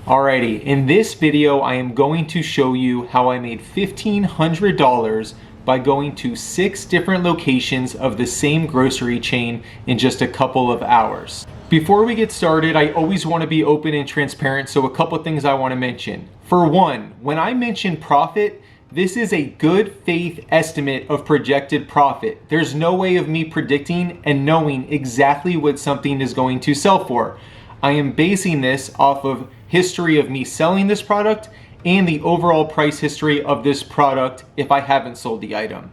Alrighty, in this video I am going to show you how I made $1,500 by going to 6 different locations of the same grocery chain in just a couple of hours. Before we get started, I always want to be open and transparent, so a couple things I want to mention. For one, when I mention profit, this is a good faith estimate of projected profit. There's no way of me predicting and knowing exactly what something is going to sell for. I am basing this off of history of me selling this product and the overall price history of this product if I haven't sold the item.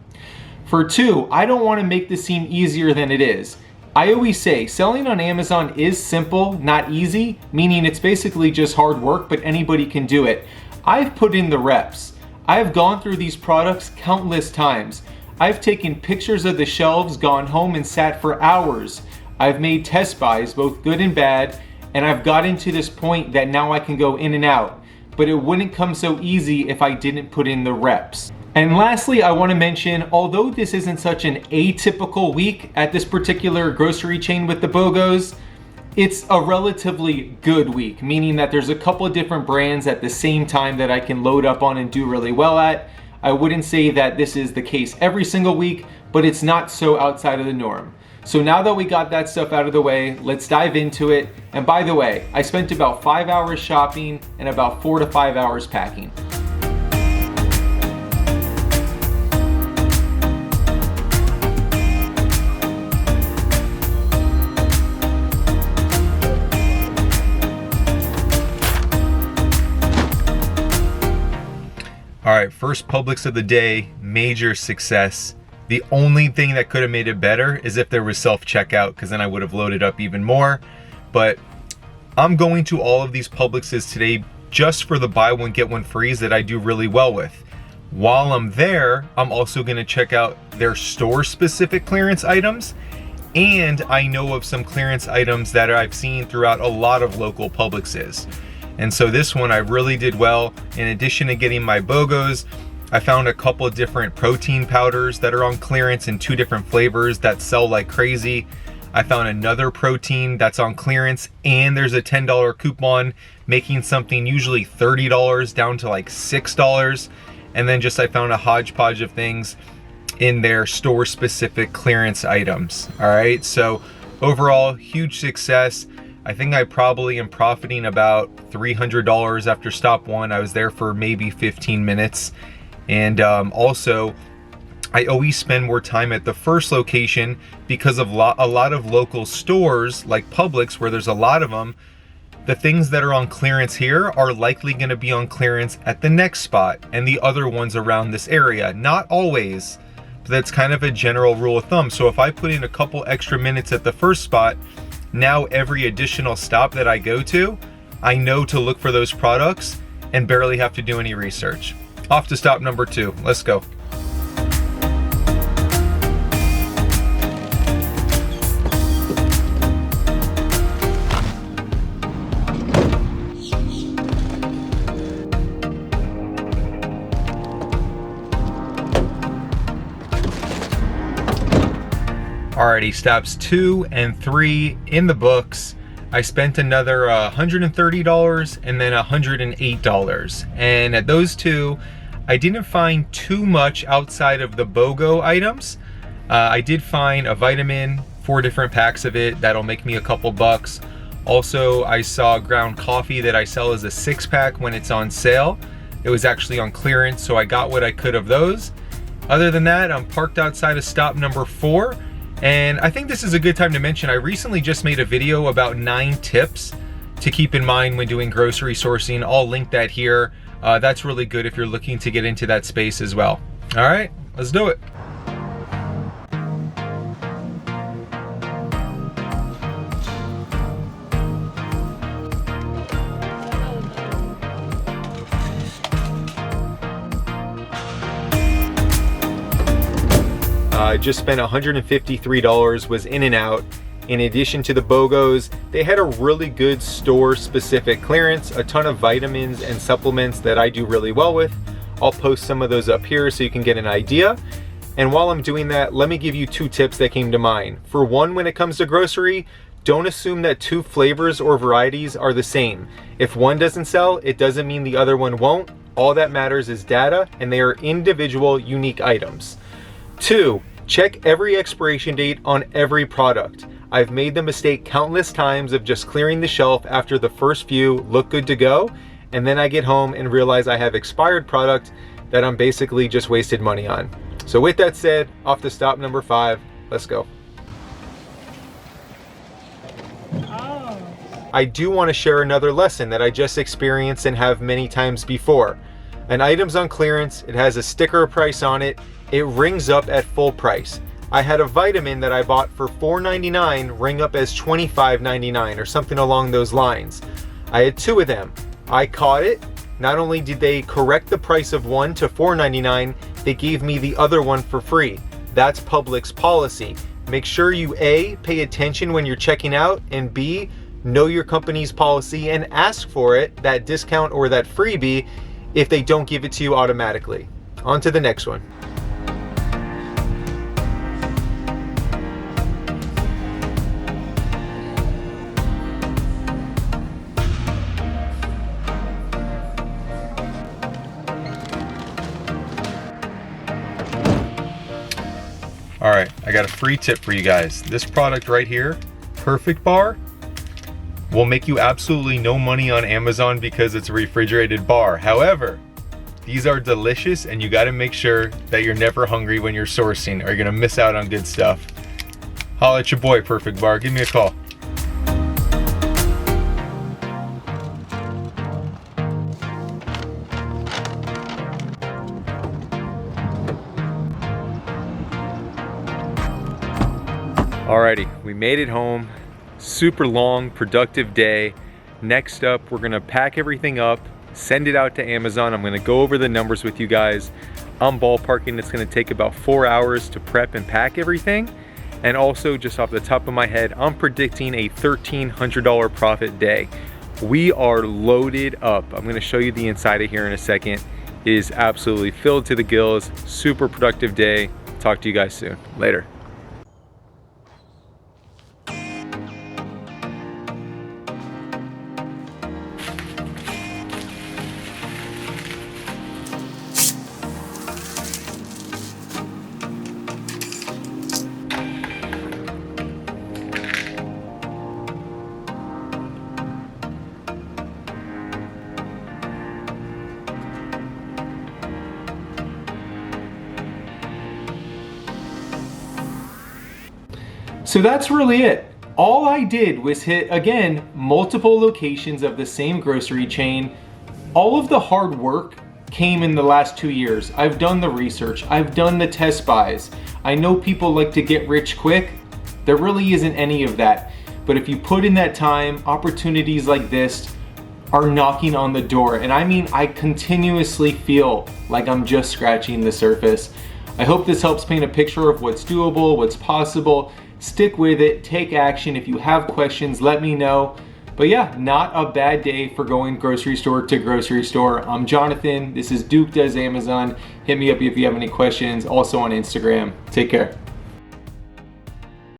For two, I don't want to make this seem easier than it is. I always say selling on Amazon is simple, not easy, meaning it's basically just hard work, but anybody can do it. I've put in the reps. I've gone through these products countless times. I've taken pictures of the shelves, gone home and sat for hours. I've made test buys, both good and bad, and I've gotten to this point that now I can go in and out, but it wouldn't come so easy if I didn't put in the reps. And lastly, I want to mention, although this isn't such an atypical week at this particular grocery chain with the BOGOs, it's a relatively good week, meaning that there's a couple of different brands at the same time that I can load up on and do really well at. I wouldn't say that this is the case every single week, but it's not so outside of the norm. So now that we got that stuff out of the way, let's dive into it. And by the way, I spent about 5 hours shopping and about 4 to 5 hours packing. All right, first Publix of the day, major success. The only thing that could have made it better is if there was self-checkout, because then I would have loaded up even more. But I'm going to all of these Publixes today just for the buy one, get one frees that I do really well with. While I'm there, I'm also gonna check out their store-specific clearance items. And I know of some clearance items that I've seen throughout a lot of local Publixes. And so this one I really did well. In addition to getting my BOGOs, I found a couple of different protein powders that are on clearance in 2 different flavors that sell like crazy. I found another protein that's on clearance, and there's a $10 coupon making something usually $30 down to like $6. And then I found a hodgepodge of things in their store specific clearance items. All right, so overall, huge success. I think I probably am profiting about $300 after stop 1. I was there for maybe 15 minutes. And also, I always spend more time at the first location because of a lot of local stores like Publix, where there's a lot of them. The things that are on clearance here are likely going to be on clearance at the next spot and the other ones around this area. Not always, but that's kind of a general rule of thumb. So if I put in a couple extra minutes at the first spot, now every additional stop that I go to, I know to look for those products and barely have to do any research. Off to stop number 2. Let's go. Alrighty, stops 2 and 3 in the books. I spent another $130 and then $108. And at those 2, I didn't find too much outside of the BOGO items. I did find a vitamin, 4 different packs of it. That'll make me a couple bucks. Also, I saw ground coffee that I sell as a 6-pack when it's on sale. It was actually on clearance, so I got what I could of those. Other than that, I'm parked outside of stop number 4. And I think this is a good time to mention, I recently just made a video about 9 tips to keep in mind when doing grocery sourcing. I'll link that here. That's really good if you're looking to get into that space as well. All right, let's do it. I just spent $153, was in and out. In addition to the BOGOs, they had a really good store specific clearance, a ton of vitamins and supplements that I do really well with. I'll post some of those up here so you can get an idea. And while I'm doing that, let me give you 2 tips that came to mind. For one, when it comes to grocery, Don't assume that two flavors or varieties are the same. If one doesn't sell, it doesn't mean the other one won't. All that matters is data, and they are individual, unique items. 2, check every expiration date on every product. I've made the mistake countless times of just clearing the shelf after the first few look good to go, and then I get home and realize I have expired product that I'm basically just wasted money on. So with that said, off to stop number 5, let's go. I do want to share another lesson that I just experienced and have many times before. An item's on clearance, it has a sticker price on it, it rings up at full price. I had a vitamin that I bought for $4.99 ring up as $25.99 or something along those lines. I had 2 of them. I caught it. Not only did they correct the price of one to $4.99, they gave me the other one for free. That's Publix policy. Make sure you A, pay attention when you're checking out, and B, know your company's policy and ask for it, that discount or that freebie, if they don't give it to you automatically. On to the next one. All right, I got a free tip for you guys. This product right here, Perfect Bar, will make you absolutely no money on Amazon because it's a refrigerated bar. However, these are delicious, and you got to make sure that you're never hungry when you're sourcing, or you're gonna miss out on good stuff. Holla at your boy, Perfect Bar. Give me a call. Alrighty, we made it home. Super long, productive day. Next up, we're gonna pack everything up, send it out to Amazon. I'm gonna go over the numbers with you guys. I'm ballparking it's gonna take about 4 hours to prep and pack everything. And also, just off the top of my head, I'm predicting a $1,300 profit day. We are loaded up. I'm gonna show you the inside of here in a second. It is absolutely filled to the gills. Super productive day. Talk to you guys soon. Later. So that's really it. All I did was hit, again, multiple locations of the same grocery chain. All of the hard work came in the last 2 years. I've done the research, I've done the test buys. I know people like to get rich quick. There really isn't any of that. But if you put in that time, opportunities like this are knocking on the door. And I mean, I continuously feel like I'm just scratching the surface. I hope this helps paint a picture of what's doable, what's possible. Stick with it, take action. If you have questions, let me know. But yeah, not a bad day for going grocery store to grocery store. I'm Jonathan, this is Duke Does Amazon. Hit me up if you have any questions, also on Instagram. Take care.